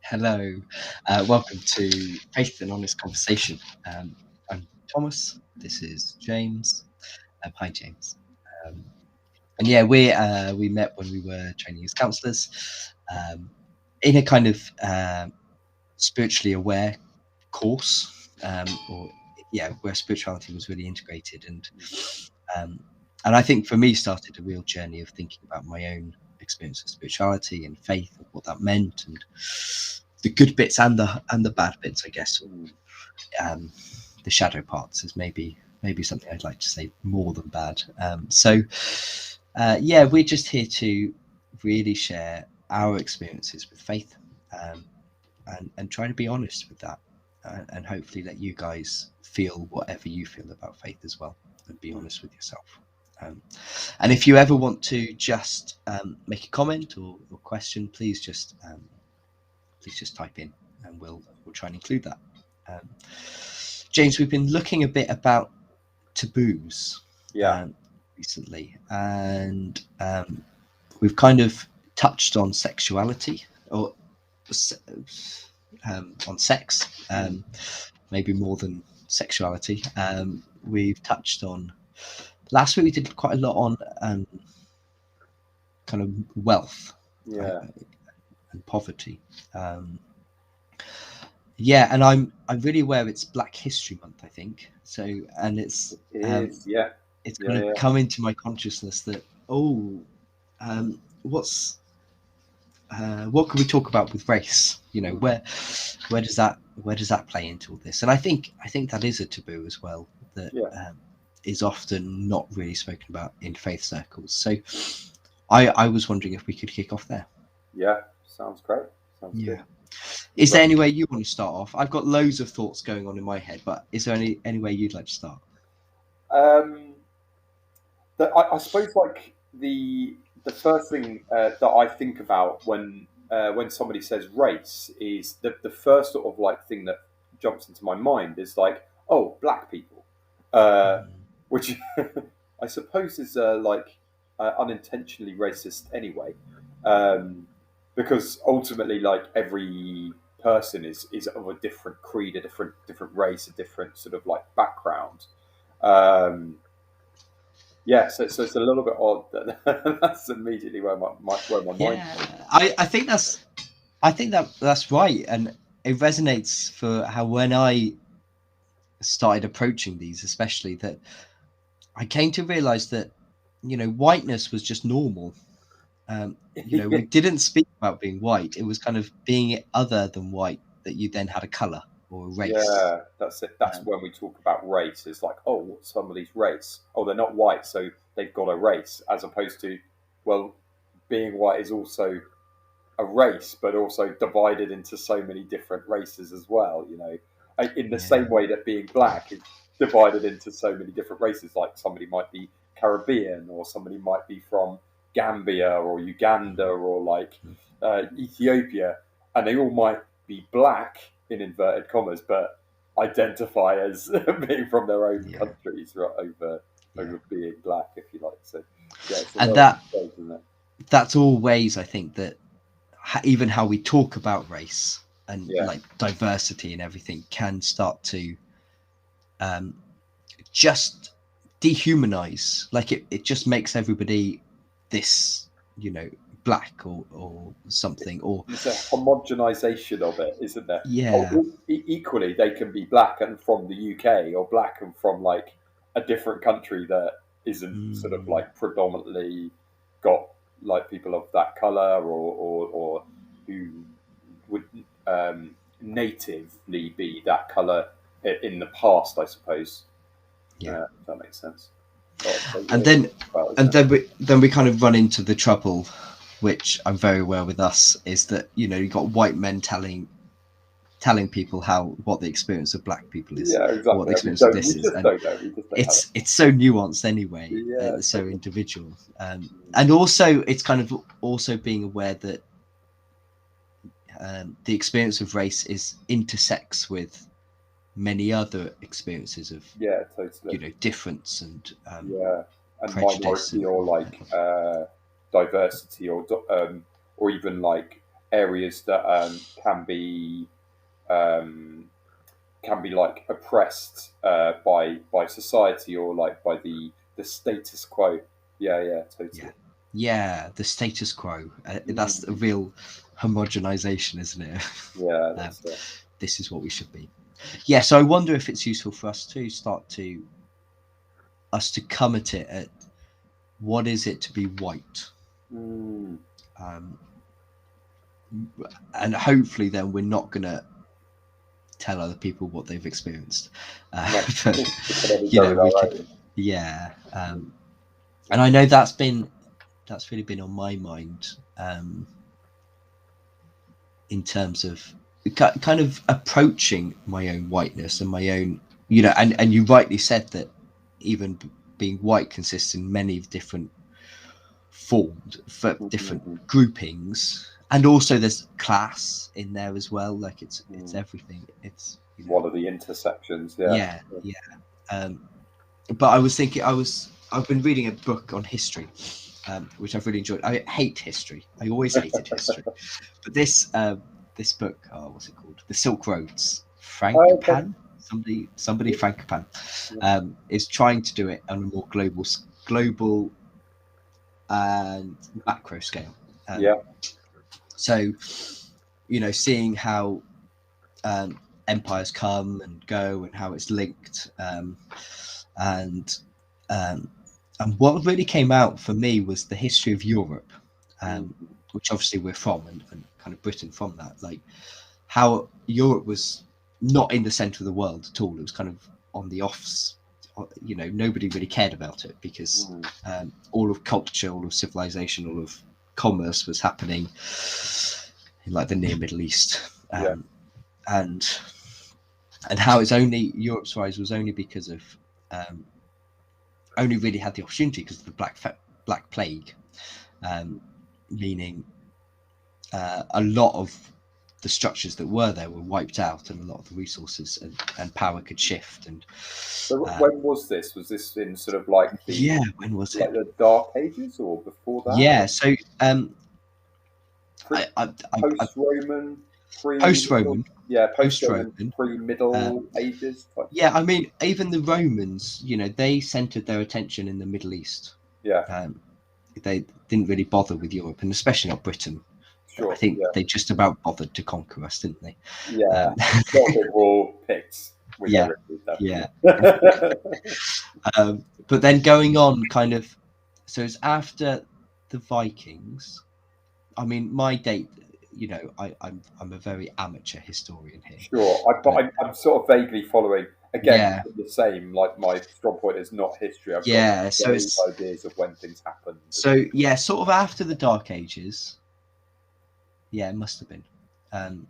Hello, welcome to Faith and Honest Conversation. I'm Thomas. This is James. Hi, James. Um, and yeah, we met when we were training as counsellors in a kind of spiritually aware course, or yeah, where spirituality was really integrated, um, and I think for me started a real journey of thinking about my own experience of spirituality and faith and what that meant, and the good bits and the bad bits, I guess. Mm. Um, the shadow parts is maybe something I'd like to say more than bad. Yeah, we're just here to really share our experiences with faith, um, and try to be honest with that, and hopefully let you guys feel whatever you feel about faith as well, and be honest with yourself. Um, and if you ever want to just make a comment or question, please just type in, and we'll try and include that. Um, James, we've been looking a bit about taboos Yeah. recently, and we've kind of touched on sexuality or on sex, maybe more than sexuality. We've touched on last week. We did quite a lot on kind of wealth Yeah. and poverty. Yeah, and I'm really aware it's Black History Month, I think. So, and It is. Yeah. it's Yeah. kind of Yeah. come into my consciousness that what's what can we talk about with race? You know, Mm. where does that play into all this? And I think that is a taboo as well that Yeah. is often not really spoken about in faith circles. So, I was wondering if we could kick off there. Yeah. Sounds great. Sounds good. Yeah. Is there But any way you want to start off? I've got loads of thoughts going on in my head, but is there any way you'd like to start? um, I suppose like the first thing that I think about when somebody says race is the first sort of like thing that jumps into my mind is like, oh, black people, uh, which I suppose is like unintentionally racist anyway, um, because ultimately like every person is of a different creed, a different race, a different sort of like background. Um, yeah, so it's a little bit odd that that's immediately where my mind Yeah, goes. I think that's right, and it resonates for how when I started approaching these, especially that I came to realize that whiteness was just normal. We didn't speak about being white; it was kind of being other than white that you then had a color or a race. Yeah, that's it. That's Um, when we talk about race. It's like, oh, what's somebody's race? Oh, they're not white, so they've got a race, as opposed to, well, being white is also a race, but also divided into so many different races as well. In the yeah, same way that being black is divided into so many different races. Like somebody might be Caribbean, or somebody might be from Gambia or Uganda or like Ethiopia, and they all might be black in inverted commas, but identify as being from their own yeah, countries, right, yeah, over being black, if you like. So yeah, it's a and little that bit, isn't it? that's all ways I think that even how we talk about race and Yeah. like diversity and everything can start to um, just dehumanize. Like it just makes everybody this, you know, black or something. Or There's a homogenization of it, isn't there? yeah, Equally, they can be black and from the UK, or black and from like a different country that isn't sort of mm, like predominantly got like people of that color, or who would natively be that color in the past, I suppose. yeah. If that makes sense. Oh, And yeah, then well, isn't and it? then we kind of run into the trouble, which I'm very aware with us, is that you got white men telling people what the experience of black people is, Yeah, or what exactly. the And we experience of don't. We this is, just and don't know. We just don't have it's so nuanced anyway, it. Yeah, so totally. individual, and also it's kind of also being aware that the experience of race is intersects with many other experiences of Yeah, totally. difference and Yeah, and prejudice minority, and or like diversity, or even like areas that um, can be like oppressed by society or like by the status quo. Yeah, yeah, Yeah, totally. yeah, the status quo. That's a Mm, real homogenization, isn't it? yeah, um, that's it. this is what we should be. Yeah, so I wonder if it's useful for us to start to come at it at what is it to be white, Mm. um, and hopefully then we're not gonna tell other people what they've experienced, No, but we can only go with we our could, own. yeah. And I know that's really been on my mind, in terms of kind of approaching my own whiteness and my own, and you rightly said that even being white consists in many different formed for different Mm-hmm. groupings, and also there's class in there as well, like it's Mm. everything, it's One of the intersections, yeah. yeah, yeah. um but I was thinking, I've been reading a book on history, which I've really enjoyed. I hate history, I always hated history, but this book, what's it called, The Silk Roads, Oh, okay. Frankopan, somebody Frankopan, Yeah. is trying to do it on a more global and macro scale. Um, Yeah. so, seeing how empires come and go and how it's linked, and um, and what really came out for me was the history of Europe, Mm. which obviously we're from, and kind of Britain from that, like how Europe was not in the center of the world at all. It was kind of on the offs. Nobody really cared about it because Mm. all of culture, all of civilization, all of commerce was happening in like the near Middle East, Yeah. and how it's only Europe's rise was only because of um, only really had the opportunity because of the Black Plague, meaning a lot of the structures that were there were wiped out, and a lot of the resources and power could shift. And So when was this? Was this in sort of like yeah, when was it? the Dark Ages or before that? Yeah, so Pre, I post-Roman, post pre-middle, Roman, yeah, post post-Roman, Roman. pre-Middle Ages type Yeah, thing. I mean, even the Romans, they centered their attention in the Middle East. Yeah, Um, they didn't really bother with Europe, and especially not Britain. I sure. think Yeah, they just about bothered to conquer us, didn't they? yeah. Um, Not that we're all picked with yeah, everything, yeah. definitely. But then going on, kind of, so it's after the Vikings. I mean, my date, I'm a very amateur historian here, Sure, but but I'm sort of vaguely following. Again, yeah, the same. Like my strong point is not history. I've got yeah. So vague it's ideas of when things happened. sort of after the Dark Ages. Yeah, it must have been. And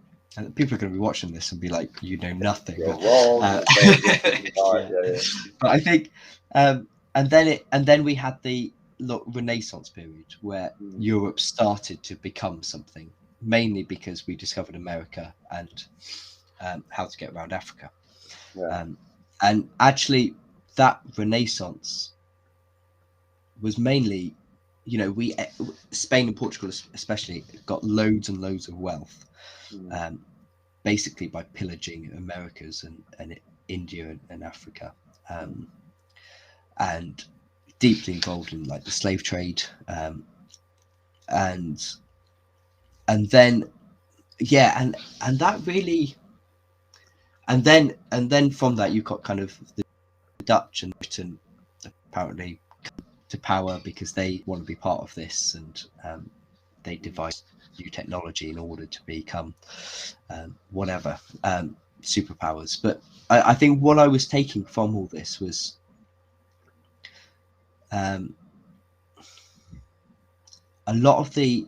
people are going to be watching this and be like, "You know nothing." You're But wrong. uh, Right, yeah, yeah, but I think, and then we had the Renaissance period where yeah. Europe started to become something, mainly because we discovered America and how to get around Africa. Yeah. And actually, that Renaissance was mainly, we Spain and Portugal especially got loads and loads of wealth, Mm. um, basically by pillaging Americas and India and Africa, and deeply involved in like the slave trade, and then and that really, and then from that you got kind of the Dutch and Britain apparently to power because they want to be part of this, and they devised new technology in order to become whatever superpowers. But I think what I was taking from all this was um, a lot of the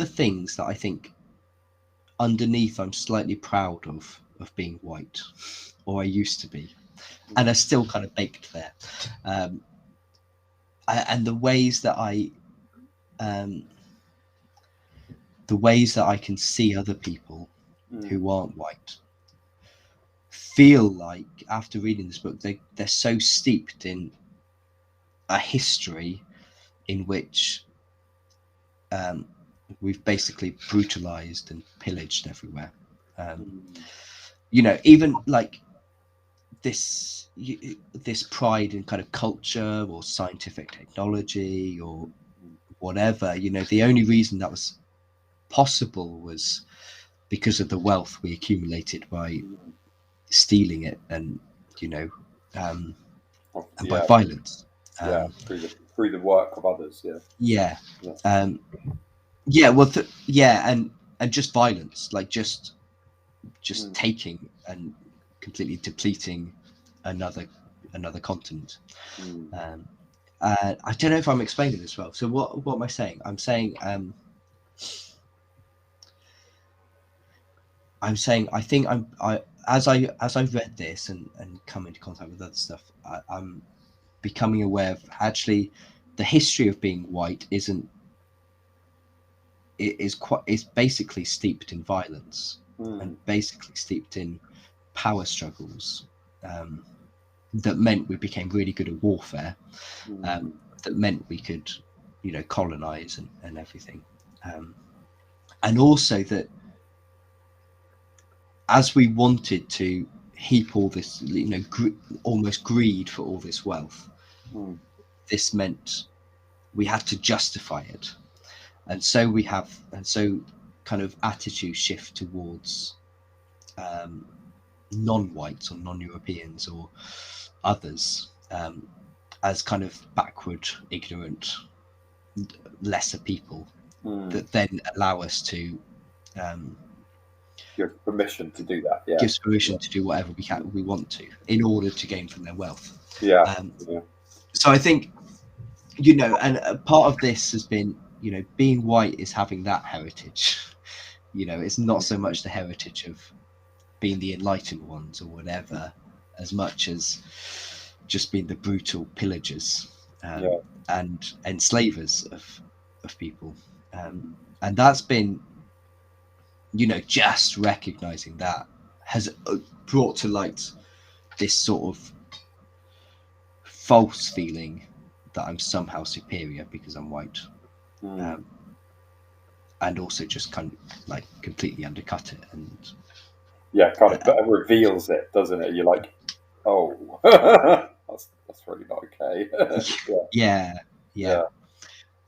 things that I think underneath I'm slightly proud of being white, or I used to be, and are still kind of baked there. Um, and um, the ways that I can see other people Mm. who aren't white feel like, after reading this book, they're so steeped in a history in which we've basically brutalized and pillaged everywhere. Mm. Even like this pride in kind of culture or scientific technology or whatever. The only reason that was possible was because of the wealth we accumulated by stealing it, and you know, um, and by Yeah, violence. yeah, Um, through the work of others. Yeah, yeah, yeah, um, yeah. Well, yeah, and just violence, like just mm. taking and completely depleting another continent. Mm. Um, I don't know if I'm explaining this well. So what am I saying? I'm saying I think I as I read this and come into contact with other stuff, I'm becoming aware of actually the history of being white isn't it is quite it's basically steeped in violence and Mm. basically steeped in power struggles, um, that meant we became really good at warfare, Mm. um, that meant we could colonize and everything, and also that as we wanted to heap all this, almost greed for all this wealth, Mm. this meant we had to justify it. And so kind of attitudes shift towards um, non-whites or non-Europeans or others, as kind of backward, ignorant, lesser people Mm. that then allow us to um, Give permission to do that. Yeah, gives permission yeah, to do whatever we want to in order to gain from their wealth. yeah, Um, yeah. so I think and a part of this has been being white is having that heritage. It's not so Mm. much the heritage of being the enlightened ones or whatever, as much as just being the brutal pillagers, Yeah. and enslavers of people, Mm. and that's been just recognizing that has brought to light this sort of false feeling that I'm somehow superior because I'm white, Mm. um, and also just kind of like completely undercut it. And Yeah, kind of uh, reveals it, doesn't it? You're like, oh, that's really not okay. Yeah, yeah, yeah,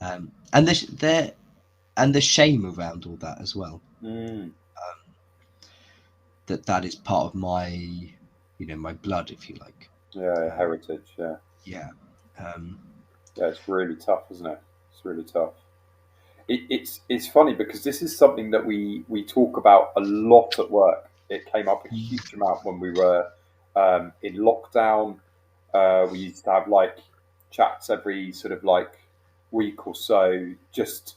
yeah. and the shame around all that as well. Mm. That is part of my my blood, if you like. Yeah, um, heritage. Yeah, yeah, um, yeah. It's really tough, isn't it? It's really tough. It's funny because this is something that we talk about a lot at work. It came up a huge amount when we were in lockdown. We used to have like chats every sort of like week or so, just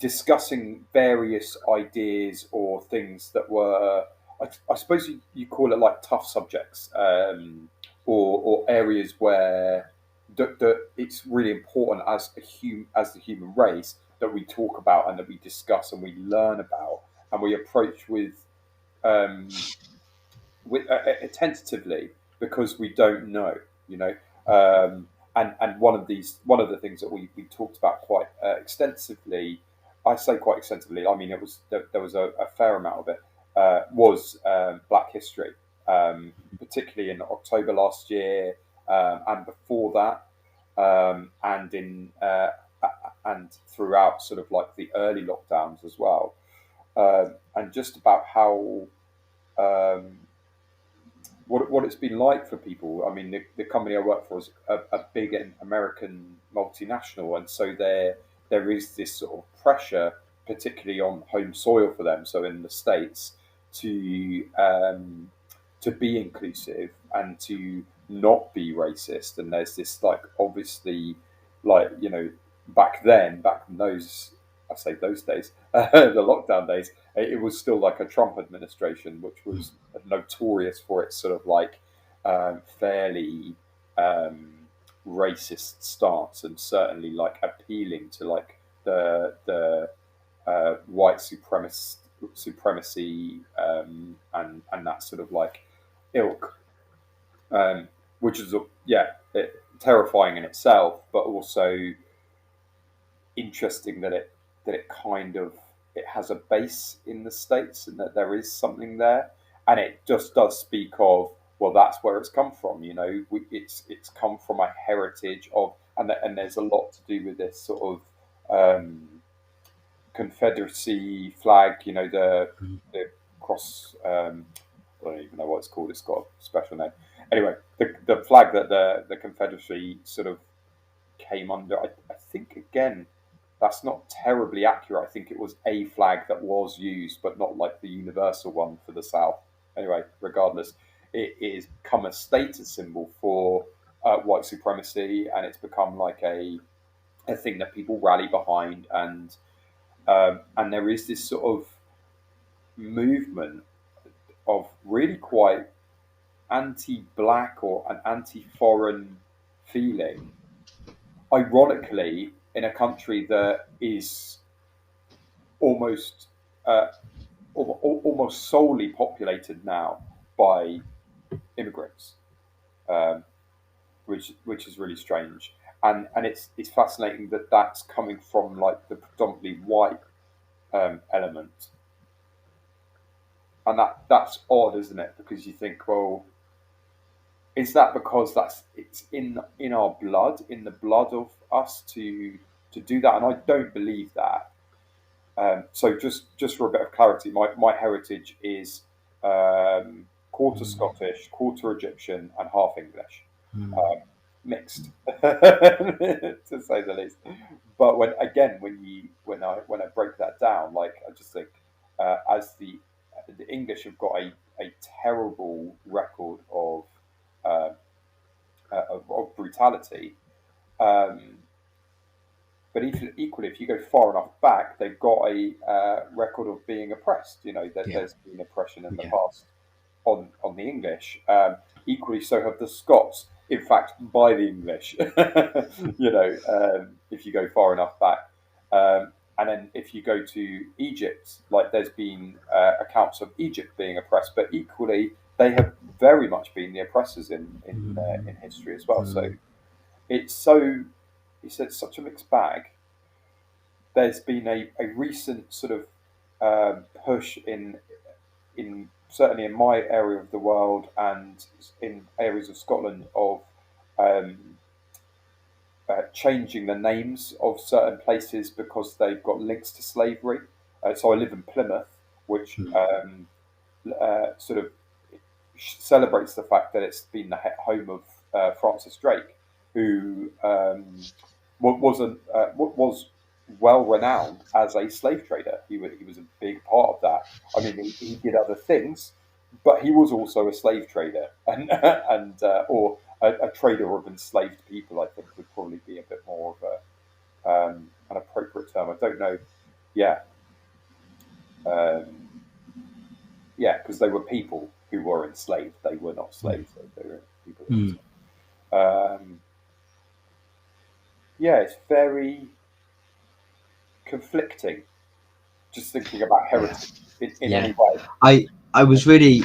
discussing various ideas or things that were, I suppose you call it like tough subjects, or areas where it's really important as as the human race that we talk about and that we discuss and we learn about and we approach um, tentatively because we don't know, you know. And one of the things that we talked about quite extensively, I say quite extensively, I mean there was a fair amount of it, was Black History, particularly in October last year, and before that, and throughout sort of like the early lockdowns as well, and just about how um, what it's been like for people. I mean, the company I work for is a big American multinational, and so there is this sort of pressure, particularly on home soil for them. So in the States, to be inclusive and to not be racist. And there's this like obviously like back in those, I say those days, the lockdown days, it was still like a Trump administration, which was notorious for its sort of like fairly racist stance, and certainly like appealing to like the white supremacy, and that sort of like ilk, um, which is terrifying in itself, but also interesting that it it kind of it has a base in the States and that there is something there, and it just does speak of, well, that's where it's come from. You know, it's come from a heritage of, and there's a lot to do with this sort of Confederacy flag. You know, the cross. I don't even know what it's called. It's got a special name. Anyway, the flag that the Confederacy sort of came under. I think again, that's not terribly accurate. I think it was a flag that was used, but not like the universal one for the South. Anyway, regardless, it is become a status symbol for white supremacy, and it's become like a thing that people rally behind, and there is this sort of movement of really quite anti-black or an anti-foreign feeling, ironically, in a country that is almost almost solely populated now by immigrants, um, which is really strange. And it's fascinating that that's coming from like the predominantly white element, and that's odd, isn't it? Because you think, well, is that because it's in our blood, in the blood of us to do that? And I don't believe that. So just for a bit of clarity, my heritage is quarter Mm. Scottish, quarter Egyptian, and half English, Mm. um, mixed, to say the least. But when I break that down, like I just think, as the English have got a terrible record uh, of brutality. Um, but equally, if you go far enough back, they've got a record of being oppressed. You know, that Yeah. there's been oppression in the Yeah. past on the English. Equally, so have the Scots. In fact, by the English. You know, if you go far enough back. And then if you go to Egypt, like there's been accounts of Egypt being oppressed, but equally they have very much been the oppressors Mm. in history as well. So Mm. it's so it's such a mixed bag. There's been a recent sort of push in certainly in my area of the world and in areas of Scotland of um, changing the names of certain places because they've got links to slavery. So I live in Plymouth, which Mm. sort of celebrates the fact that it's been the home of Francis Drake, who was well renowned as a slave trader. He was a big part of that. I mean, he did other things, but he was also a slave trader, and or a trader of enslaved people. I think would probably be a bit more of an appropriate term. I don't know. Yeah, um, yeah, because they were people who were enslaved. They were not Mm. slaves. They were people who were Mm. enslaved. Yeah, it's very conflicting. Just thinking about Yeah. heritage in Yeah. any way. I was really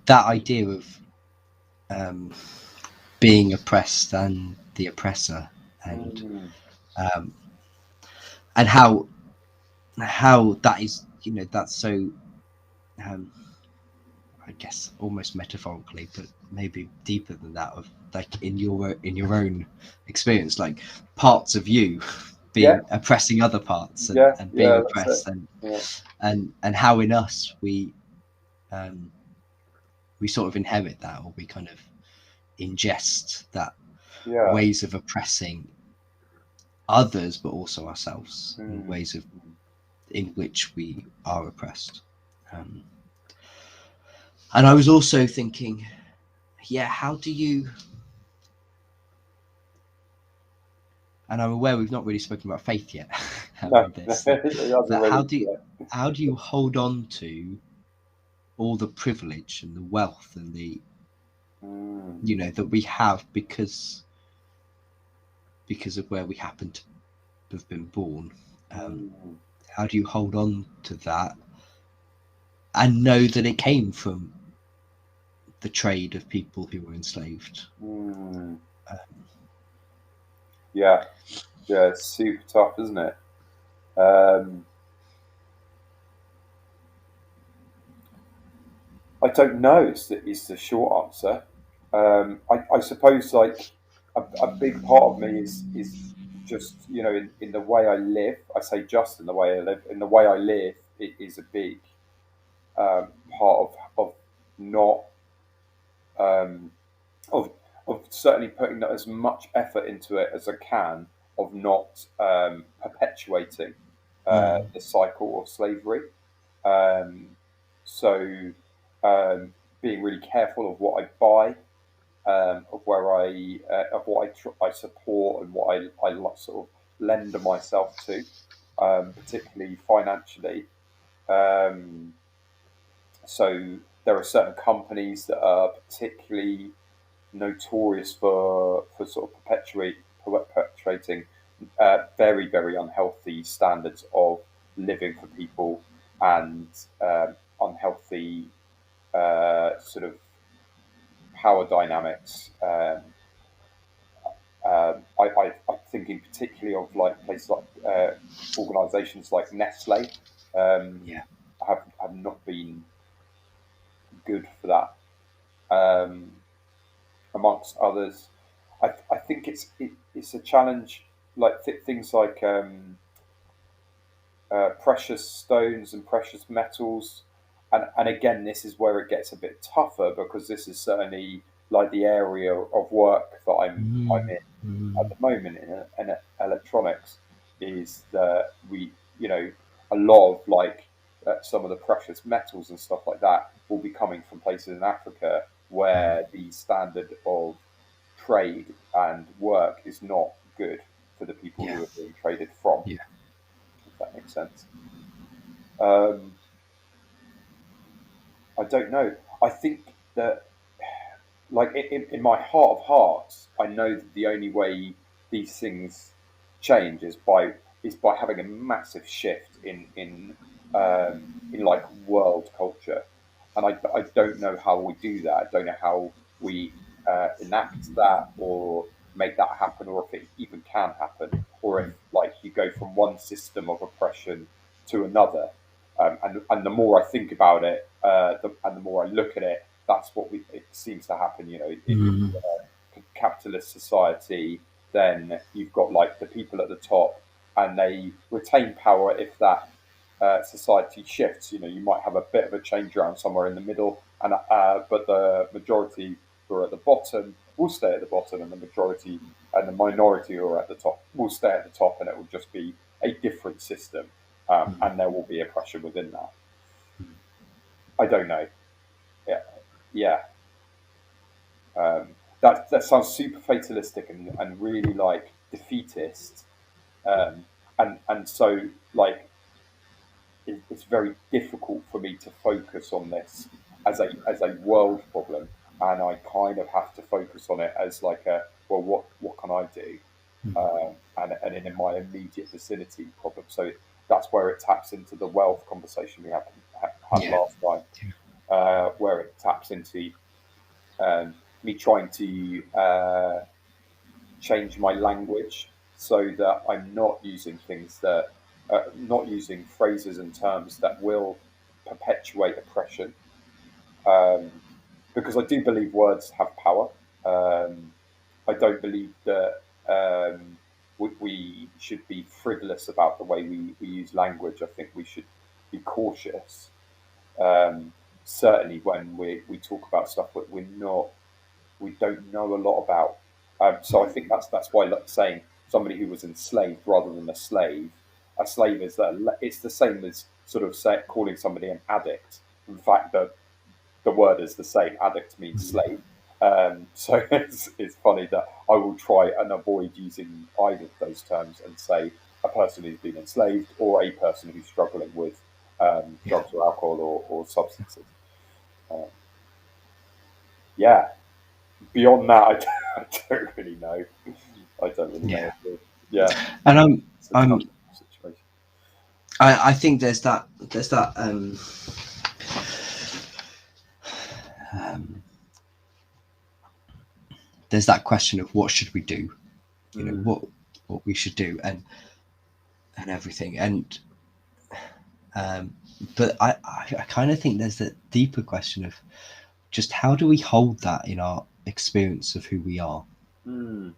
that idea of um, being oppressed and the oppressor, and Mm, um, and how that is, you know, that's so um, I guess almost metaphorically, but maybe deeper than that, of like in your own experience, like parts of you yeah, being oppressing other parts, yeah, and being yeah. That's it. oppressed, Yeah, and how in us um, we sort of inherit that, or we kind of ingest that yeah. ways of oppressing others, but also ourselves, and Mm, ways of in which we are oppressed. Um, and I was also thinking, yeah, how do you? And I'm aware we've not really spoken about faith yet no, in this. it hasn't That really. Yeah. how do you hold on to all the privilege and the wealth and the, Mm, you know, that we have because of where we happen to have been born? mm, How do you hold on to that and know that it came from the trade of people who were enslaved? mm. Uh, Yeah, yeah. It's super tough, isn't it? Um, I don't know. Is the short answer. I suppose like a big part of me is just in the way I live. I say just in the way I live. In the way I live, it is a big part of not um, of certainly putting as much effort into it as I can of not perpetuating the cycle of slavery. Um, so being really careful of what I buy, of where of what I support and what I like sort of lend myself to, particularly financially. Um, so there are certain companies that are particularly notorious for sort of perpetuating very unhealthy standards of living for people and unhealthy sort of power dynamics. I'm thinking particularly of like places like organisations like Nestle Yeah. have not been good for that. Amongst others, I think it's a challenge. Like things like precious stones and precious metals, and again, this is where it gets a bit tougher because this is certainly like the area of work that I'm in at the moment in electronics is that we, a lot of like some of the precious metals and stuff like that will be coming from places in Africa where the standard of trade and work is not good for the people Yeah. who are being traded from, Yeah. if that makes sense. Um, I don't know. I think that like in my heart of hearts, I know that the only way these things change is by having a massive shift in like world culture, and I don't know how we do that. I don't know how we enact that or make that happen, or if it even can happen, or if like you go from one system of oppression to another. And the more I think about it, and the more I look at it, that's what it seems to happen. If you're in a capitalist society, then you've got like the people at the top, and they retain power if that society shifts. You might have a bit of a change around somewhere in the middle, and but the majority who are at the bottom will stay at the bottom, and the majority and the minority who are at the top will stay at the top, and it will just be a different system, and there will be oppression within that. I don't know. Yeah, yeah. That sounds super fatalistic and really like defeatist, um, and so like it's very difficult for me to focus on this as a world problem, and I kind of have to focus on it as like a well, what can I do, and in my immediate vicinity problem. So that's where it taps into the wealth conversation we had Yeah. last time, where it taps into me trying to change my language so that I'm not using things that, not using phrases and terms that will perpetuate oppression. Um, because I do believe words have power. Um, I don't believe that we should be frivolous about the way we use language. I think we should be cautious, um, certainly when we talk about stuff that we don't know a lot about. So I think that's why like, saying somebody who was enslaved rather than a slave is it's the same as sort of calling somebody an addict. In fact, the word is the same. Addict means slave. So it's funny that I will try and avoid using either of those terms and say a person who's been enslaved or a person who's struggling with Yeah. drugs or alcohol or substances. Um, yeah, beyond that, I don't really know. I don't really know Yeah. at all. Yeah, And it's a I'm tough situation. I think um, there's that question of what should we do, Mm, what we should do, and and everything. And but I kind of think there's a deeper question of just how do we hold that in our experience of who we are. And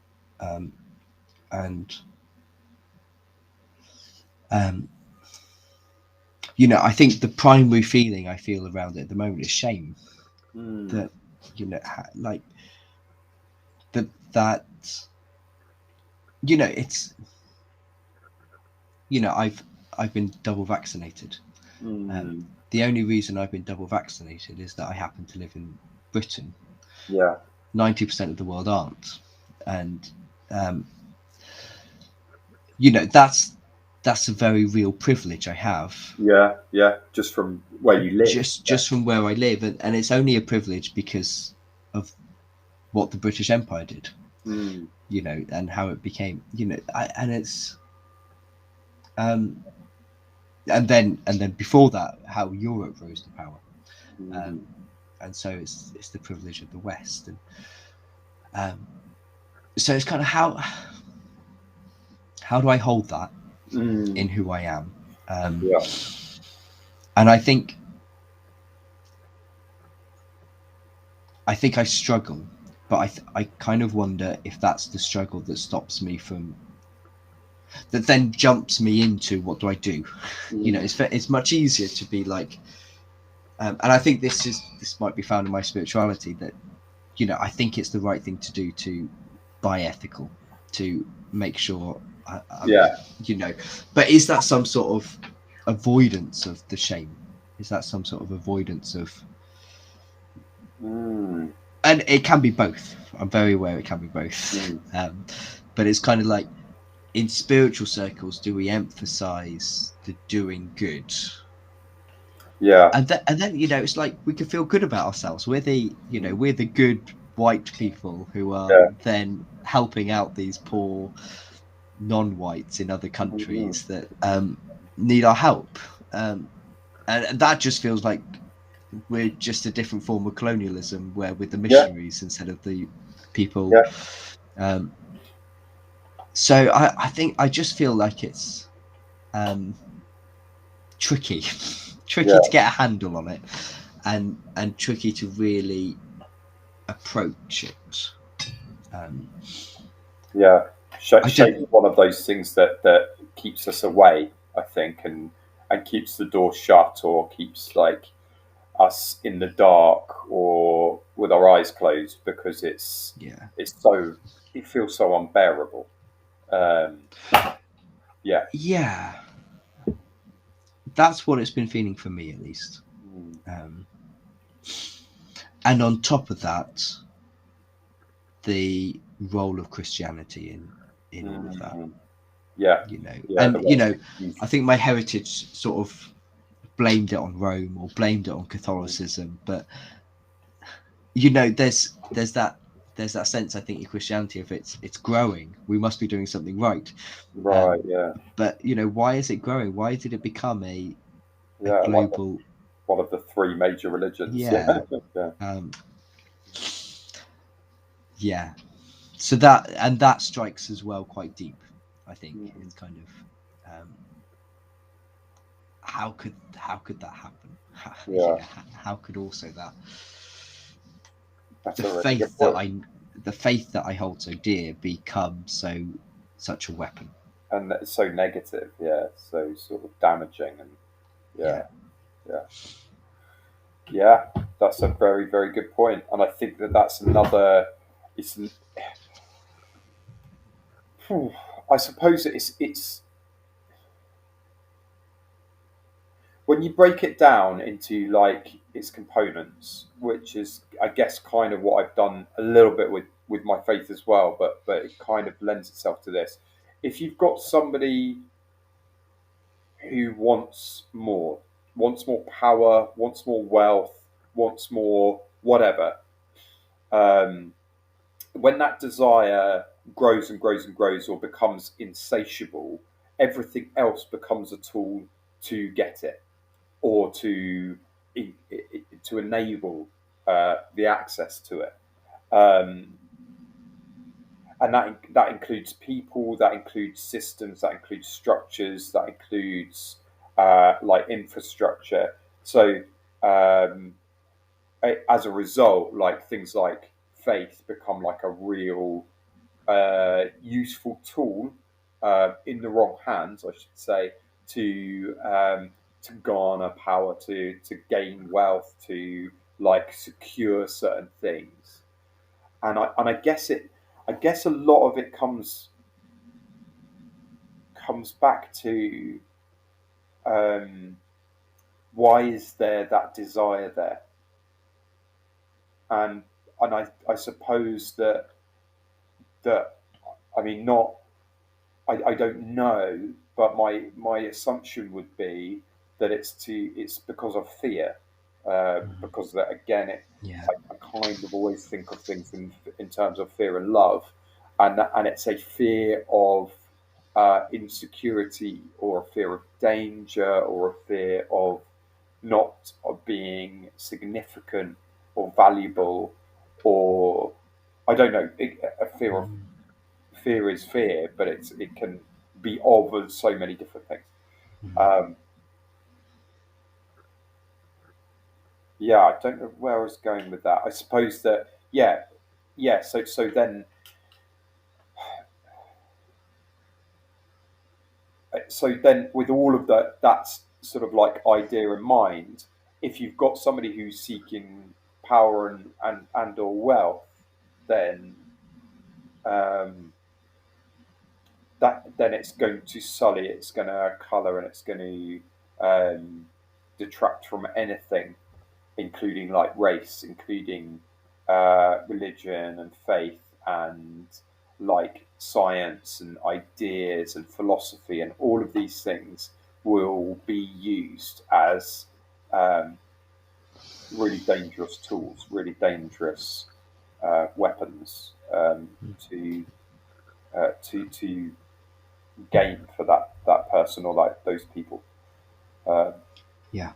I think the primary feeling I feel around it at the moment is shame. That like that it's I've been double vaccinated. The only reason I've been double vaccinated is that I happen to live in Britain. 90% of the world aren't, and that's a very real privilege I have. Just from where you live. Just from where I live, and it's only a privilege because of what the British Empire did. And how it became. And it's and then before that, how Europe rose to power. And so it's the privilege of the West, and so it's kind of how do I hold that in who I am? And I think I struggle, but I kind of wonder if that's the struggle that stops me from, that then jumps me into what do I do? It's much easier to be like, and I think this might be found in my spirituality, that I think it's the right thing to do to buy ethical, to make sure but is that some sort of avoidance of the shame? Is that some sort of avoidance of and it can be both. I'm very aware it can be both. But it's kind of like, in spiritual circles, do we emphasize the doing good? And then it's like we can feel good about ourselves. We're the we're the good white people who are then helping out these poor non-whites in other countries that need our help, and that just feels like we're just a different form of colonialism, where with the missionaries instead of the people. So I think I just feel like it's tricky to get a handle on it, and tricky to really approach it. Shame is one of those things that keeps us away, I think, and keeps the door shut, or keeps like us in the dark or with our eyes closed, because it's so, it feels so unbearable. That's what it's been feeling for me, at least. And on top of that, the role of Christianity in all of that. I think my heritage sort of blamed it on Rome or blamed it on Catholicism, but there's that sense, I think, in Christianity, if it's growing, we must be doing something right. But why is it growing? Why did it become a global, one of the three major religions? So that strikes as well quite deep, I think. It's kind of how could that happen? How could also that the faith that I hold so dear become such a weapon, and it's so negative, so sort of damaging, and that's a very, very good point. And I think that's another. I suppose it's when you break it down into like its components, which is, I guess, kind of what I've done a little bit with my faith as well, but it kind of lends itself to this. If you've got somebody who wants more power, wants more wealth, wants more whatever, when that desire grows and grows and grows, or becomes insatiable, everything else becomes a tool to get it, or to enable the access to it. and that includes people, that includes systems, that includes structures, that includes like infrastructure. So um, as a result, like things like faith become like a real useful tool in the wrong hands, I should say, to garner power, to gain wealth, to like secure certain things. And I guess I guess a lot of it comes back to um, why is there that desire there? And I suppose that I mean not I don't know, but my assumption would be that it's because of fear, because that again, Yeah. I kind of always think of things in terms of fear and love, and it's a fear of insecurity, or a fear of danger, or a fear of not of being significant or valuable, or I don't know, a fear of Mm. fear is fear, but it can be of so many different things. Mm. Um, yeah, I don't know where I was going with that. I suppose that yeah. So then with all of that's sort of like idea in mind, if you've got somebody who's seeking power and or wealth, then um, that then it's going to sully, it's going to colour, and it's going to detract from anything, including like race, including religion and faith, and like science and ideas and philosophy, and all of these things will be used as um, really dangerous tools, really dangerous weapons to to gain for that person or like those people. Um, Yeah.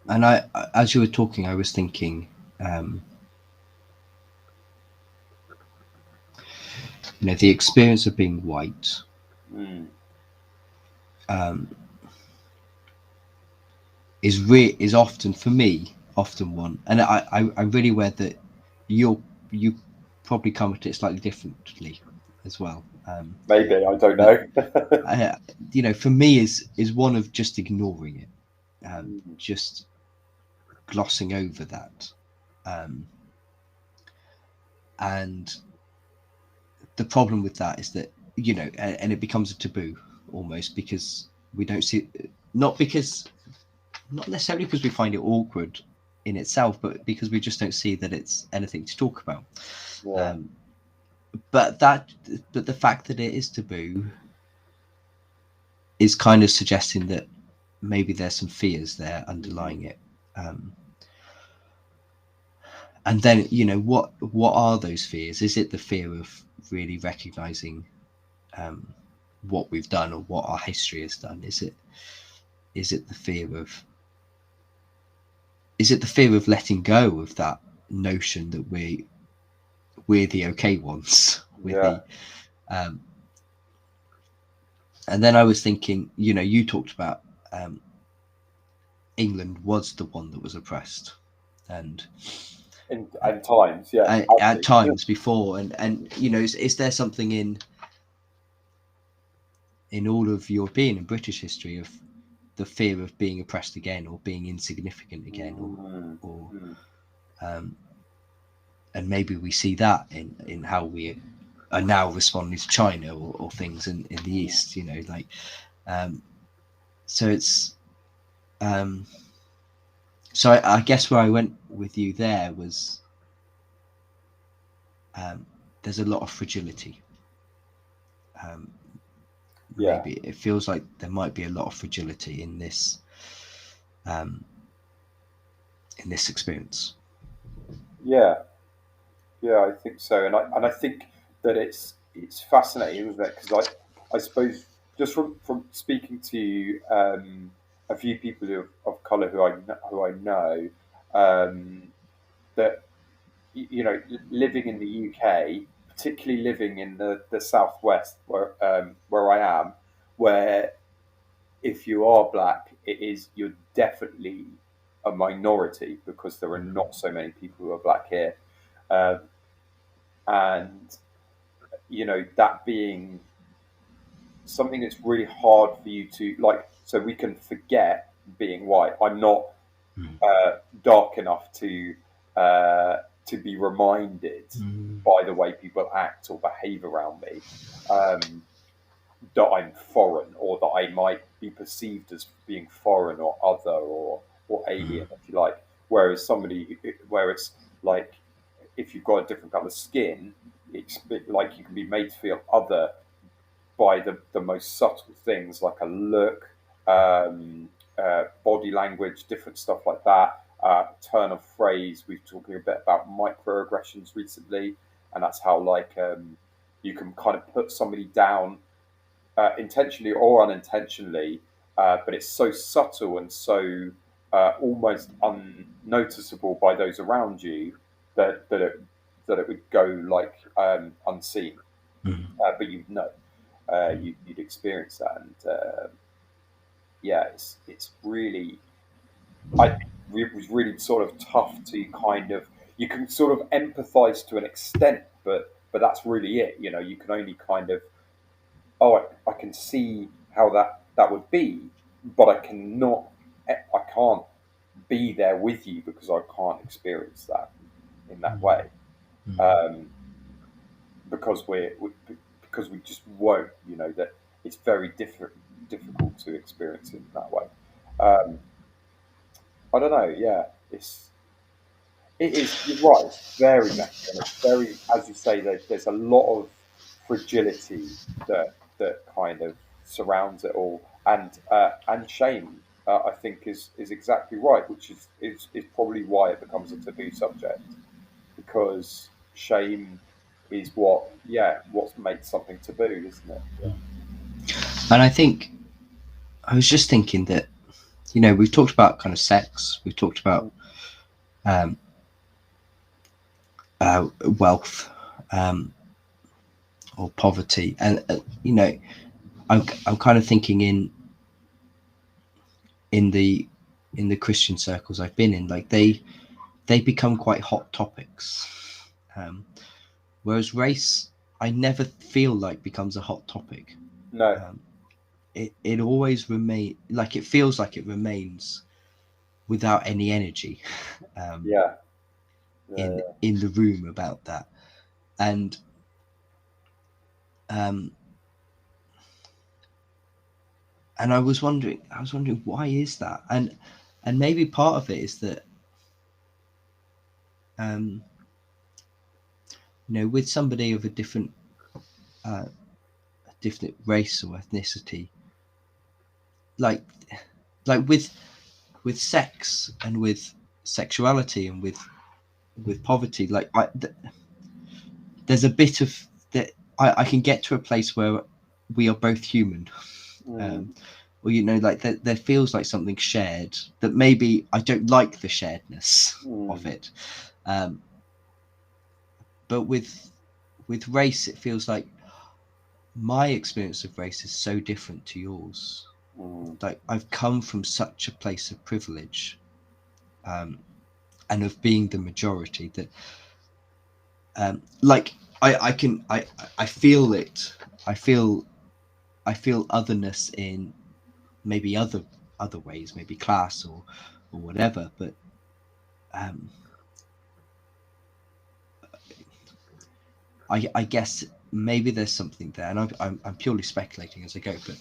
And as you were talking, I was thinking, um, the experience of being white mm, um, is often for me often one, and I'm really aware that you probably come at it slightly differently as well. maybe I don't But know. for me is one of just ignoring it, Mm, just glossing over that, um, and the problem with that is that and it becomes a taboo almost because we don't see, not because not necessarily because we find it awkward in itself, but because we just don't see that it's anything to talk about. yeah. Um, but the fact that it is taboo is kind of suggesting that maybe there's some fears there Mm, underlying it. Um, and then what are those fears? Is it the fear of really recognizing um, what we've done or what our history has done? Is it the fear of letting go of that notion that we're the okay ones? We're yeah. the um, and then I was thinking, you talked about um, England was the one that was oppressed, and And times, yeah, at actually. times before, and is there something in all of European and British history of the fear of being oppressed again or being insignificant again, Mm, or mm, um, and maybe we see that in how we are now responding to China or things in the mm, East, um, so it's um, so I guess where I went with you there was there's a lot of fragility. Um, yeah, Maybe it feels like there might be a lot of fragility um, in this experience. yeah, yeah. I think so, and I think that it's fascinating, isn't it? Because I suppose just from speaking to a few people of color who I know, um, that living in the UK, particularly living in the southwest where I am, where if you are black, you're definitely a minority because there are not so many people who are black here, um, and that being something that's really hard for you to like. So we can forget being white. I'm not Mm. dark enough to be reminded by the way people act or behave around me, that I'm foreign or that I might be perceived as being foreign or other or alien, if you like. Whereas where it's like if you've got a different color skin, it's like you can be made to feel other by the most subtle things like a look, body language, different stuff like that, turn of phrase. We've talking a bit about microaggressions recently, and that's how you can kind of put somebody down intentionally or unintentionally, but it's so subtle and so almost unnoticeable by those around you that it would go like unseen, Mm. but you'd know, you'd experience that, and yeah, it's really I think it was really sort of tough to kind of you can sort of empathise to an extent, but that's really it. You can only kind of I can see how that would be, but I can't be there with you because I can't experience that in that way, um, because we just won't. That it's very difficult to experience it in that way. Um, I don't know. Yeah, it is. You're right. It's very messy, and it's very, as you say, there's a lot of fragility that kind of surrounds it all, and shame. I think is exactly right, which is probably why it becomes a taboo subject because shame is what makes something taboo, isn't it? Yeah. And I think I was just thinking that we've talked about kind of sex, we've talked about um, wealth, um, or poverty, and I'm kind of thinking in the in the Christian circles I've been in, like they become quite hot topics, um, whereas race I never feel like becomes a hot topic. No. Um, it always remain like it feels like it remains without any energy, um, Yeah. Yeah. in the room about that, and um, and I was wondering why is that, and maybe part of it is that um, with somebody of a uh, different race or ethnicity, like like with sex and with sexuality and with poverty, there's a bit of that I can get to a place where we are both human, Mm, um, or like there feels like something shared that maybe I don't like the sharedness of mm, it, um, but with race it feels like my experience of race is so different to yours. mm, Like I've come from such a place of privilege, um, and of being the majority that like I feel it. I feel otherness in maybe other ways, maybe class or whatever. But um, I guess maybe there's something there, and I'm purely speculating as I go, but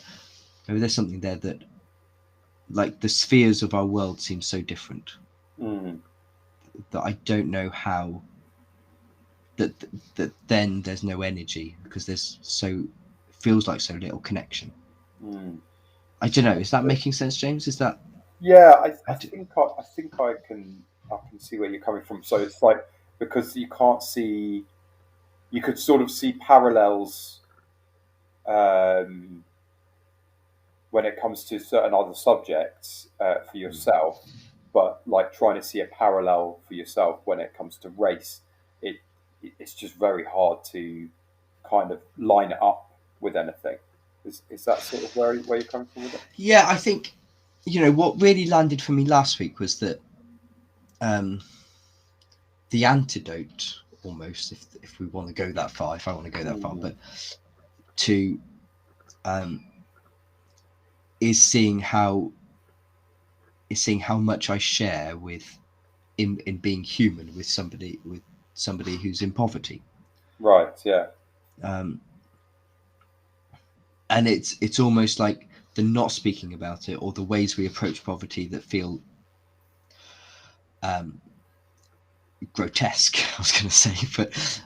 maybe there's something there that like the spheres of our world seem so different mm, that I don't know how that then there's no energy because there's so feels like so little connection. mm. I don't know. Is that making sense, James? Is that Yeah, I do, I think I can see where you're coming from. So it's like because you can't see, you could sort of see parallels um, when it comes to certain other subjects for yourself, but like trying to see a parallel for yourself when it comes to race, it it's just very hard to kind of line it up with anything. Is that sort of where you're coming from with it? Yeah, I think, what really landed for me last week was that the antidote, almost, if we want to go that far, if I want to go that far, but to is seeing how much I share with in being human with somebody who's in poverty. Right. Yeah. And it's almost like the not speaking about it, or the ways we approach poverty that feel grotesque, I was going to say, but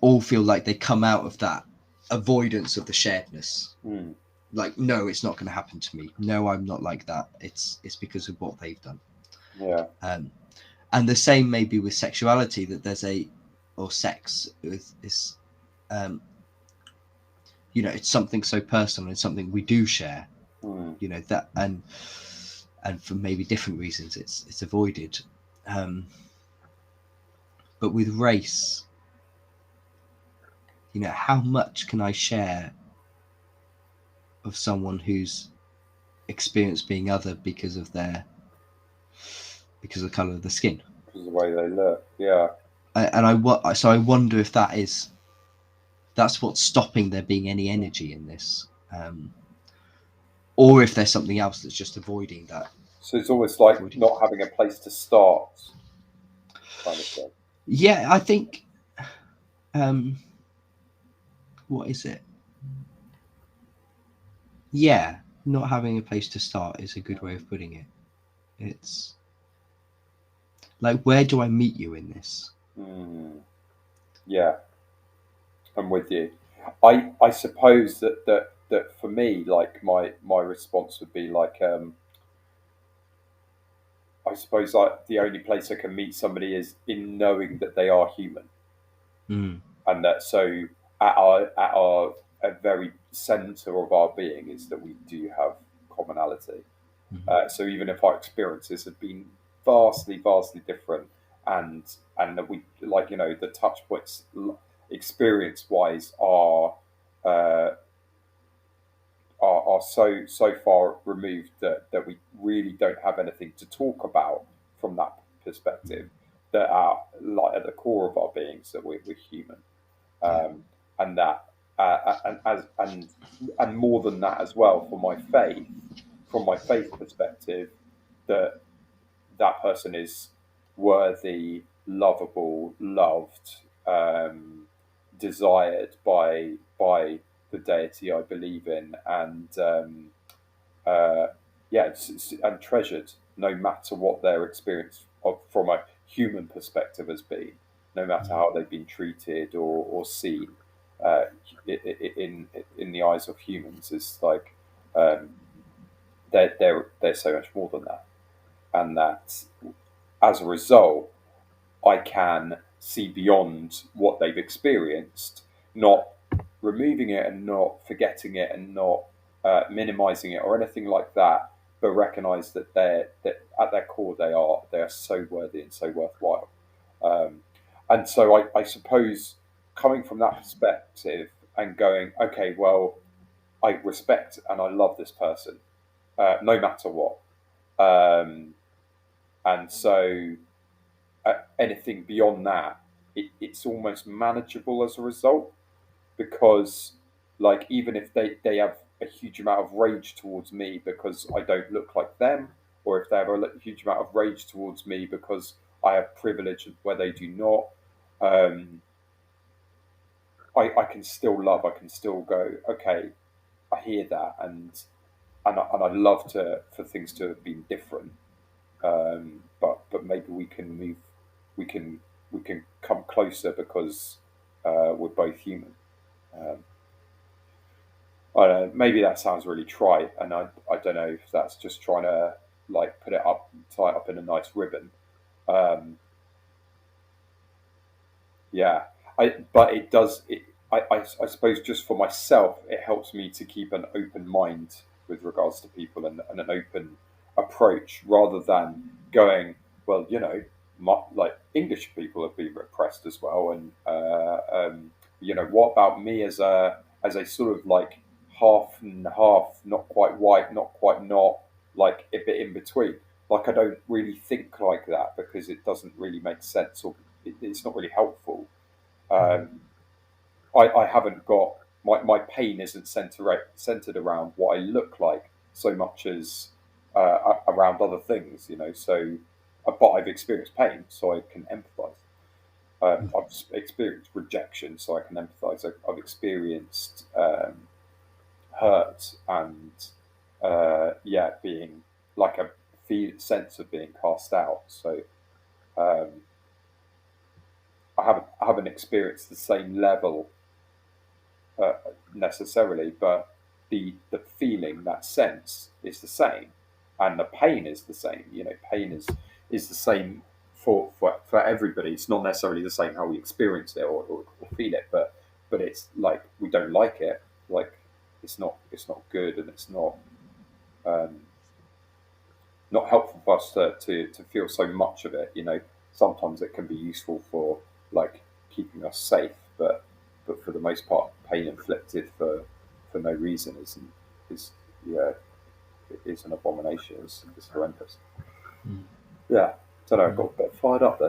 all feel like they come out of that avoidance of the sharedness. Like, no, it's not going to happen to me. No, I'm not like that. It's because of what they've done. Yeah. And the same maybe with sexuality, that there's or sex is it's something so personal, and something we do share. That and for maybe different reasons it's avoided. But with race, how much can I share of someone who's experienced being other because of the color of the skin, because of the way they look? Yeah. And I wonder if that's what's stopping there being any energy in this, or if there's something else that's just avoiding that. So it's almost like not having a place to start, kind of thing. Yeah, I think. What is it? Yeah, not having a place to start is a good way of putting it. It's like, where do I meet you in this? Yeah, I'm with you. I suppose that for me, like my response would be like, I suppose like the only place I can meet somebody is in knowing that they are human, and that so at our very centre of our being is that we do have commonality. So even if our experiences have been vastly different, and that we, like, the touch points experience wise are so far removed that we really don't have anything to talk about from that perspective, that are like at the core of our beings that we're human, and that and more than that as well, for my faith, from my faith perspective, that person is worthy, lovable, loved, desired by the deity I believe in, and and treasured, no matter what their experience from a human perspective has been, no matter how they've been treated or seen in the eyes of humans. Is like, they're so much more than that, and that as a result, I can see beyond what they've experienced, not removing it and not forgetting it and not minimizing it or anything like that, but recognize that that at their core they are so worthy and so worthwhile. And so I suppose, coming from that perspective and going, okay, well, I respect and I love this person, no matter what. And so anything beyond that, it's almost manageable as a result, because, like, even if they have a huge amount of rage towards me because I don't look like them, or if they have a huge amount of rage towards me because I have privilege where they do not, I can still love. I can still go, okay, I hear that, and I'd love for things to have been different, but maybe we can come closer because we're both human. I don't know, maybe that sounds really trite, and I don't know if that's just trying to, like, put it up, tie it up in a nice ribbon. Yeah, but it does. I suppose just for myself, it helps me to keep an open mind with regards to people, and an open approach, rather than going, well, like English people have been repressed as well, and what about me as a sort of like half and half, not quite white, not quite not, like a bit in between. Like I don't really think like that because it doesn't really make sense, or it's not really helpful. Um, I haven't got my pain isn't centered around what I look like so much as around other things, So, but I've experienced pain, so I can empathise. I've experienced rejection, so I can empathise. I've experienced hurt and being like a sense of being cast out. So um, I haven't experienced the same level necessarily, but the feeling, that sense, is the same, and the pain is the same. Pain is the same for everybody. It's not necessarily the same how we experience it or feel it, but it's like we don't like it. Like it's not good, and it's um, not helpful for us to feel so much of it. Sometimes it can be useful for like keeping us safe, but for the most part, pain inflicted for no reason is yeah is an abomination. It's horrendous. Yeah, don't know. I got a bit fired up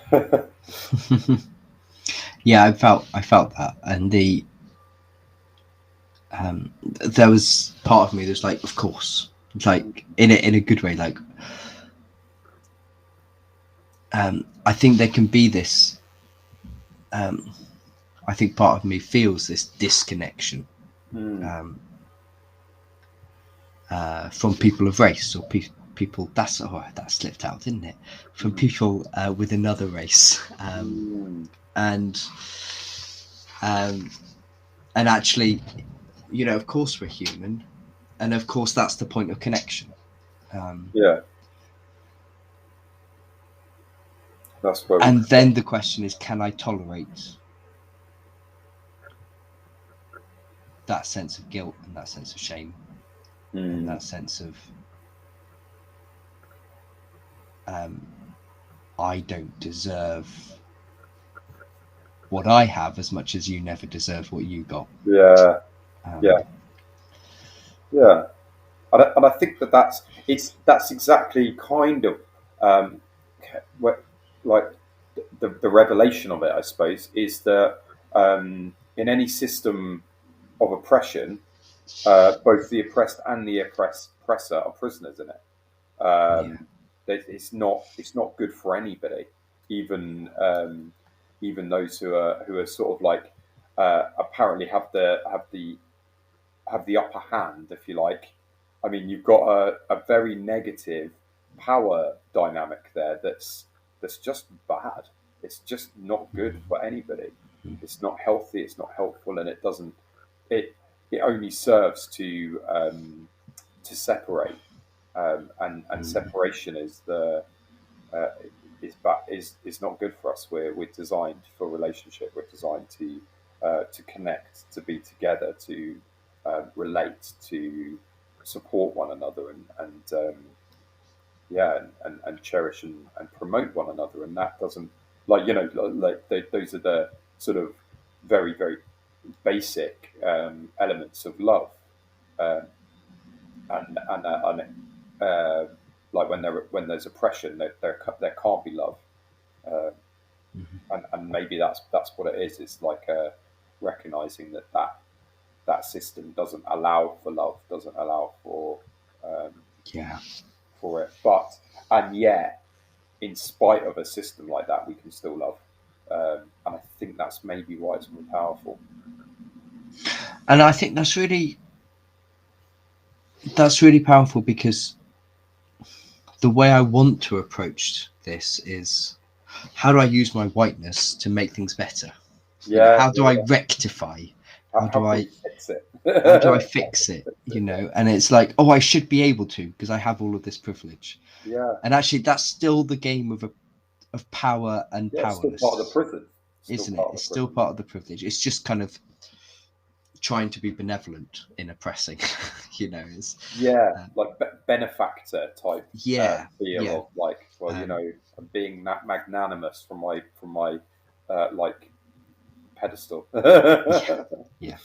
there. Yeah, I felt that, and there was part of me that's like, of course, like in a good way, like I think there can be this. I think part of me feels this disconnection from people of race or people. That slipped out, didn't it? From people with another race, and actually, of course we're human, and of course that's the point of connection. That's where. And then the question is, can I tolerate that sense of guilt and that sense of shame and that sense of I don't deserve what I have as much as you never deserve what you got. Yeah. And I think that's exactly kind of like the revelation of it, I suppose, is that in any system of oppression, both the oppressed and the oppressor are prisoners in it. It's not good for anybody, even those who are sort of like apparently have the upper hand, if you like. I mean, you've got a very negative power dynamic there that's just bad. It's just not good for anybody. It's not healthy. It's not helpful, and it doesn't. It only serves to separate, and separation is not good for us. We're designed for relationship. We're designed to connect, to be together, to relate, to support one another, and cherish and promote one another. And that doesn't, those are the sort of very, very basic elements of love, like when there's oppression, there can't be love, and maybe that's what it is. It's like recognizing that system doesn't allow for love, doesn't allow for for it, and yet, in spite of a system like that, we can still love, and I think that's maybe why it's more powerful. And I think that's really powerful, because the way I want to approach this is, how do I use my whiteness to make things better? How do I rectify? How do I fix it? How do I fix it? And it's like, I should be able to, because I have all of this privilege. Yeah. And actually, that's still the game of power and powerlessness. It's still part of the prison, isn't it? It's still part of the privilege. It's just kind of trying to be benevolent in oppressing. Is like benefactor type yeah, feel yeah, of like, well, um, being magnanimous from my like pedestal. yeah,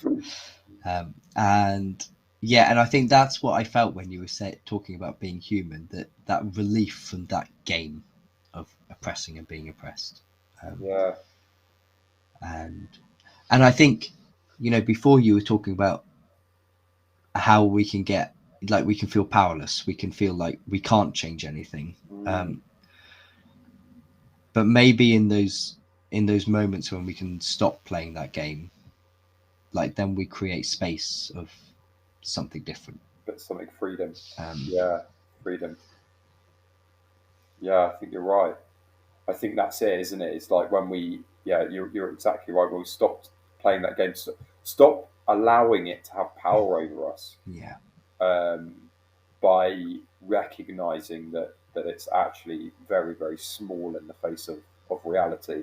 and yeah, and I think that's what I felt when you were talking about being human. That relief from that game of oppressing and being oppressed, Yeah, and I think before you were talking about how we can get like we can feel powerless, we can feel like we can't change anything, mm, but maybe in those moments when we can stop playing that game, like then we create space of something different. but something freedom. um Yeah, freedom. Yeah, I think you're right. I think that's it, isn't it? It's like when we, yeah, you're exactly right. When we stopped playing that game, stop allowing it to have power over us, yeah um, by recognizing that it's actually very, very small in the face of reality.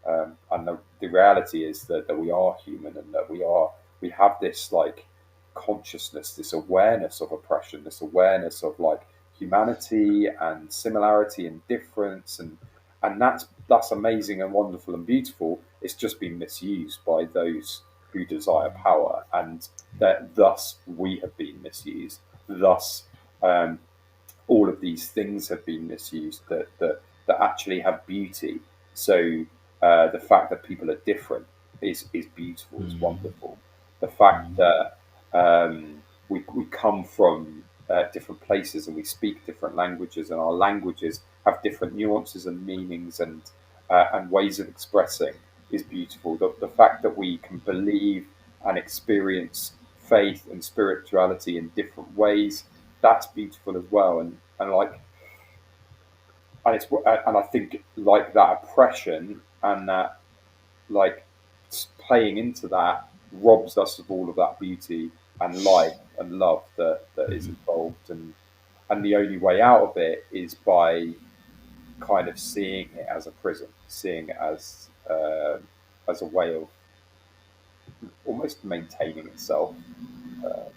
And the reality is that we are human, and that we have this like consciousness, this awareness of oppression, this awareness of like humanity and similarity and difference, and that's amazing and wonderful and beautiful. It's just been misused by those who desire power, and that thus we have been misused. Thus, um, all of these things have been misused that actually have beauty. So the fact that people are different is beautiful, is mm, wonderful. The fact mm, that we come from different places and we speak different languages, and our languages have different nuances and meanings and ways of expressing is beautiful. The fact that we can believe and experience faith and spirituality in different ways, that's beautiful as well. And like, and I think like that oppression and that like playing into that robs us of all of that beauty and life and love that is mm. involved. And the only way out of it is by kind of seeing it as a prison, seeing it as a way of almost maintaining itself. Uh,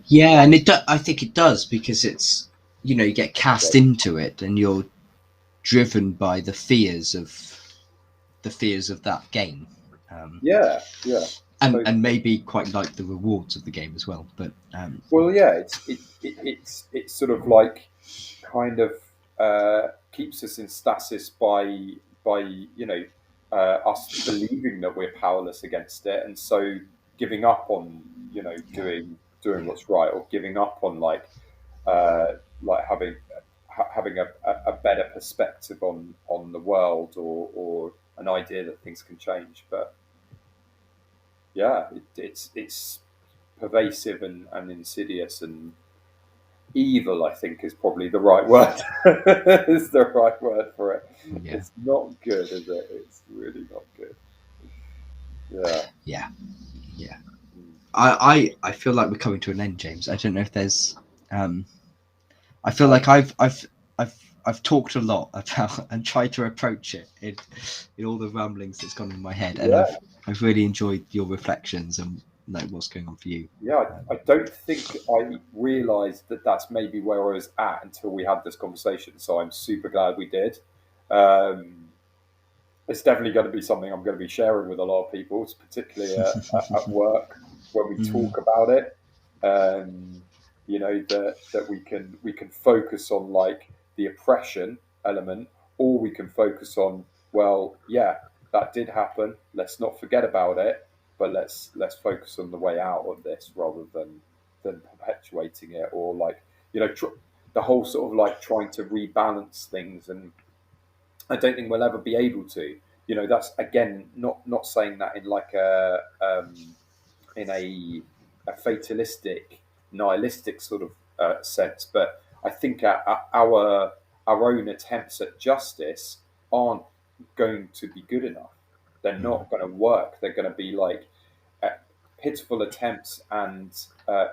Yeah, and I think it does, because it's you get cast into it, and you're driven by the fears of that game, um, yeah, yeah. and Totally. maybe quite like the rewards of the game as well. But Well, yeah, it's sort of like kind of keeps us in stasis by us believing that we're powerless against it, and so giving up on yeah, doing yeah, what's right, or giving up on like having a better perspective on the world, or an idea that things can change. But yeah, it's pervasive and insidious and evil, I think, is probably the right word. Is the right word for it. yeah, It's not good, is it? It's really not good. Yeah. yeah, yeah. Mm. I feel like we're coming to an end, James. I don't know if there's. Um, I feel I, like I've talked a lot about and tried to approach it in all the ramblings that's gone in my head, and yeah, I've really enjoyed your reflections and like what's going on for you. yeah. I don't think I realised that that's maybe where I was at until we had this conversation. So I'm super glad we did. Um, it's definitely going to be something I'm going to be sharing with a lot of people, particularly at work when we Mm, talk about it. Um, that we can focus on like the oppression element, or we can focus on, well, yeah, that did happen. Let's not forget about it, but let's focus on the way out of this rather than perpetuating it, or like the whole sort of like trying to rebalance things. And I don't think we'll ever be able to. That's again not saying that in like a fatalistic, nihilistic sort of sense, but I think our own attempts at justice aren't going to be good enough. They're mm, not going to work. They're going to be like uh, pitiful attempts, and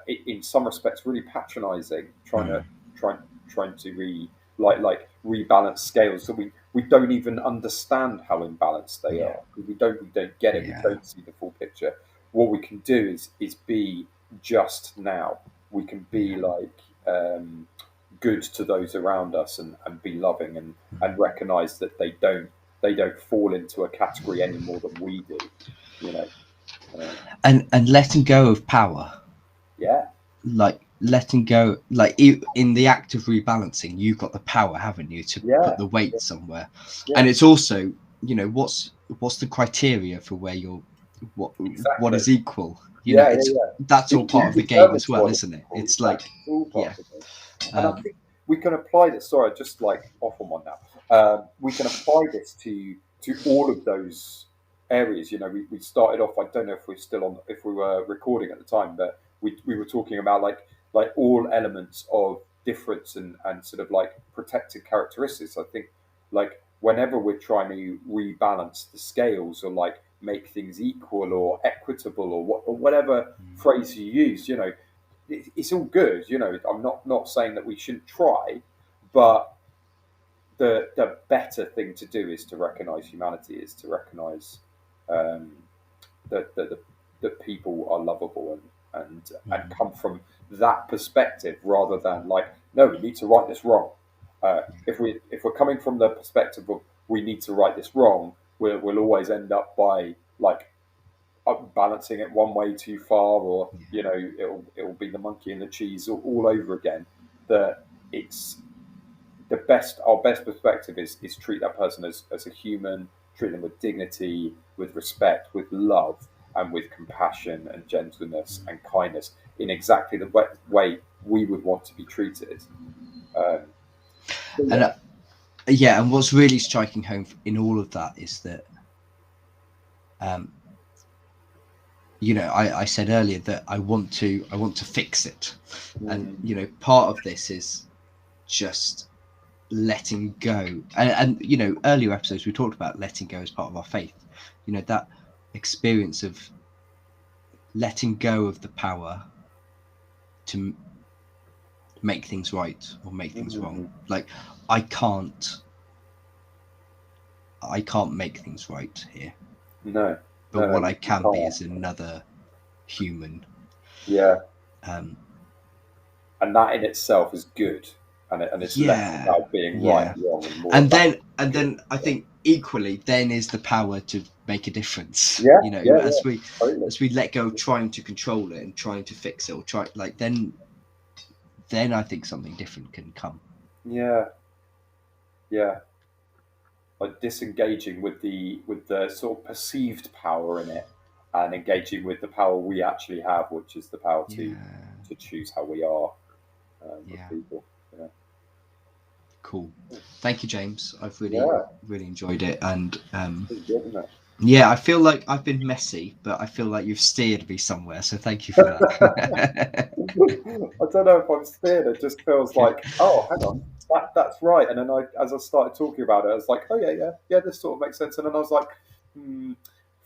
in some respects really patronising, mm, trying trying to like rebalance scales, so we don't even understand how imbalanced they yeah, are, because we don't get it. We yeah, don't see the full picture. what we can do is be just now. We can be like good to those around us, and be loving, and recognize that they don't fall into a category any more than we do, you know. And letting go of power, Yeah, like letting go, like in the act of rebalancing, you've got the power, haven't you, to yeah, put the weight somewhere. yeah, And it's also, what's the criteria for where you're, what exactly. is equal, Yeah, yeah, it's yeah. that's all Who part of the game determines as well, what is isn't it? equal? It's like, Exactly. It's all part yeah, of the game. And I um, think we can apply this. Sorry, just like off on one now. We can apply this to all of those areas. We started off. I don't know if we're still on, if we were recording at the time, but we were talking about like all elements of difference, and sort of like protected characteristics. I think like whenever we're trying to rebalance the scales, or like make things equal or equitable, or whatever phrase you use, it's all good. I'm not saying that we shouldn't try, but the better thing to do is to recognize humanity, is to recognize um, that people are lovable, and come from that perspective, rather than like, no, we need to right this wrong. If we're coming from the perspective of we need to right this wrong, we'll always end up by like balancing it one way too far, or it'll be the monkey and the cheese all over again. That it's our best perspective is treat that person as a human, treat them with dignity, with respect, with love, and with compassion and gentleness and kindness, in exactly the way we would want to be treated. Um, so and yeah, and what's really striking home in all of that is that, um, I said earlier that I want to fix it, and part of this is just letting go. And earlier episodes we talked about letting go as part of our faith. That experience of letting go of the power to make things right or make things wrong. Like I can't make things right here, no, but what I you can be can't. is another human. Yeah, um and that in itself is good, and it's less yeah about being right and wrong, and more and about then I think equally then is the power to make a difference. yeah, yeah, yeah, totally. As we let go of trying to control it and trying to fix it, or try, like, then I think something different can come. Yeah, yeah. Like disengaging with the sort of perceived power in it, and engaging with the power we actually have, which is the power to Yeah, choose how we are with yeah. people. Yeah, Cool. Thank you, James. I've really yeah, enjoyed it, and it's good, isn't it? yeah, I feel like I've been messy, but I feel like you've steered me somewhere, so thank you for that. I don't know if I'm steered. It just feels like, oh, hang on, that's right. And then as I started talking about it, I was like, oh yeah, yeah, yeah, this sort of makes sense. And then I was like, I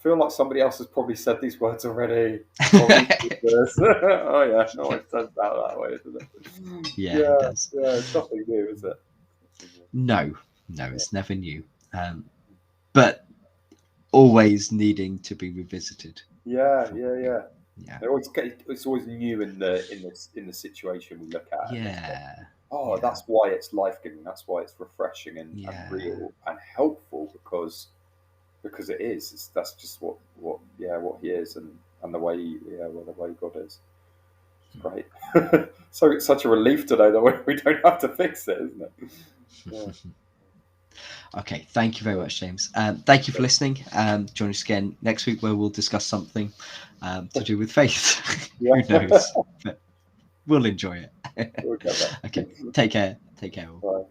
feel like somebody else has probably said these words already. Oh yeah, no, it turns out that way, isn't it? Yeah, Yeah, it does. yeah, it's nothing new, is it? No, it's never new, but always needing to be revisited. Yeah, yeah, yeah. Yeah, It's always new in the situation we look at. And it's like, yeah, oh, yeah, that's why it's life giving. That's why it's refreshing and yeah. real and helpful, because it is. That's just what he is, and the way the way God is. It's great. So it's such a relief today that we don't have to fix it, isn't it? Yeah. Okay, thank you very much, James. Thank you for listening. Join us again next week, where we'll discuss something to do with faith. Yeah. Who knows? But we'll enjoy it. We'll get there. Okay, take care. All. Bye.